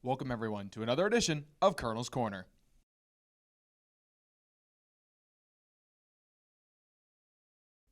Welcome, everyone, to another edition of Colonel's Corner.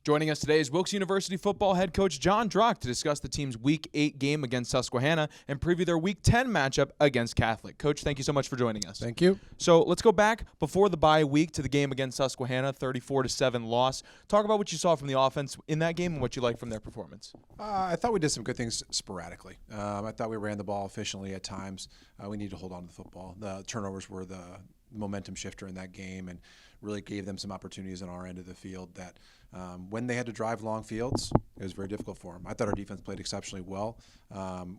Joining us today is Wilkes University football head coach Jon Drach to discuss the team's Week 8 game against Susquehanna and preview their Week 10 matchup against Catholic. Coach, thank you so much for joining us. Thank you. So let's go back before the bye week to the game against Susquehanna, 34-7 loss. Talk about what you saw from the offense in that game and what you liked from their performance. I thought we did some good things sporadically. I thought we ran the ball efficiently at times. We needed to hold on to the football. The turnovers were the momentum shifter in that game and really gave them some opportunities on our end of the field that when they had to drive long fields, it was very difficult for them. I thought our defense played exceptionally well.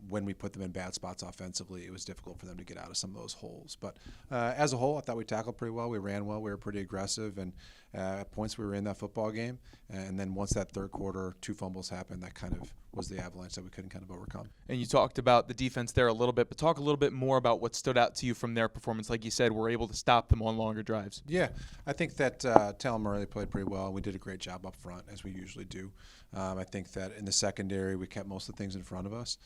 When we put them in bad spots offensively, it was difficult for them to get out of some of those holes. But as a whole, I thought we tackled pretty well. We ran well. We were pretty aggressive. And at points, we were in that football game. And then once that third quarter, 2 fumbles happened, that kind of was the avalanche that we couldn't kind of overcome. And you talked about the defense there a little bit, but talk a little bit more about what stood out to you from their performance. Like you said, we're able to stop them on longer drives. Yeah, I think that Talon Murray played pretty well. We did a great job up front, as we usually do. I think that in the secondary, we kept most of the things in front of us,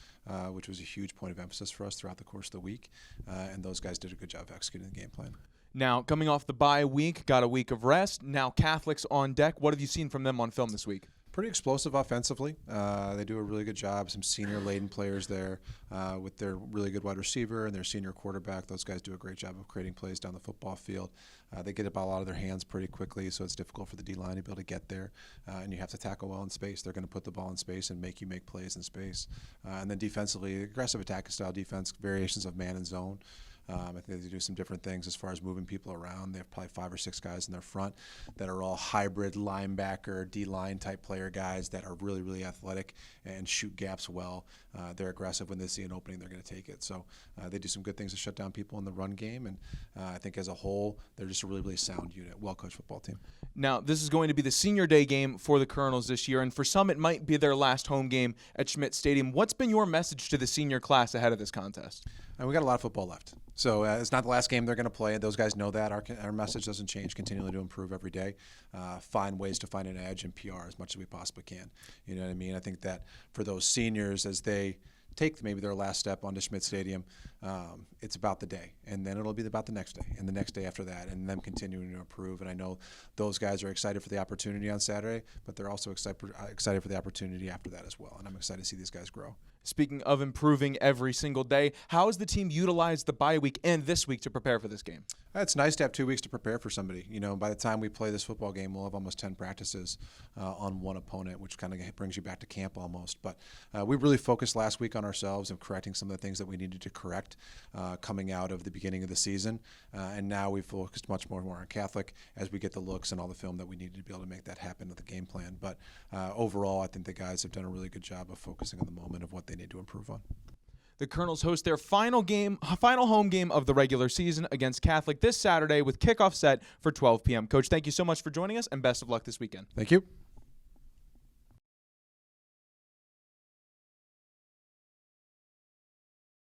which was a huge point of emphasis for us throughout the course of the week. And those guys did a good job of executing the game plan. Now, coming off the bye week, got a week of rest. Now Catholic's on deck. What have you seen from them on film this week? Pretty explosive offensively. They do a really good job. Some senior-laden players there with their really good wide receiver and their senior quarterback. Those guys do a great job of creating plays down the football field. They get the ball out of their hands pretty quickly, so it's difficult for the D-line to be able to get there. And you have to tackle well in space. They're going to put the ball in space and make you make plays in space. And then defensively, aggressive attacking style defense, variations of man and zone. I think they do some different things as far as moving people around. They have probably 5 or 6 guys in their front that are all hybrid linebacker, D-line type player guys that are really, really athletic and shoot gaps well. They're aggressive. When they see an opening, they're going to take it. So they do some good things to shut down people in the run game. And I think as a whole, they're just a really, really sound unit, well-coached football team. Now, this is going to be the senior day game for the Colonels this year, and for some it might be their last home game at Schmidt Stadium. What's been your message to the senior class ahead of this contest? And we got a lot of football left. So it's not the last game they're going to play. Those guys know that. Our message doesn't change. Continually to improve every day. Find ways to find an edge and PR as much as we possibly can. You know what I mean? I think that for those seniors, as they take maybe their last step onto Schmidt Stadium, it's about the day. And then it'll be about the next day and the next day after that and them continuing to improve. And I know those guys are excited for the opportunity on Saturday, but they're also excited for the opportunity after that as well. And I'm excited to see these guys grow. Speaking of improving every single day, how has the team utilized the bye week and this week to prepare for this game? It's nice to have 2 weeks to prepare for somebody. You know, by the time we play this football game, we'll have almost 10 practices on one opponent, which kind of brings you back to camp almost. But we really focused last week on ourselves and correcting some of the things that we needed to correct coming out of the beginning of the season. And now we've focused much more on Catholic as we get the looks and all the film that we needed to be able to make that happen with the game plan. But overall, I think the guys have done a really good job of focusing on the moment of what they need to improve on. The Colonels host their final home game of the regular season against Catholic this Saturday with kickoff set for 12 p.m. Coach, thank you so much for joining us, and best of luck this weekend. Thank you.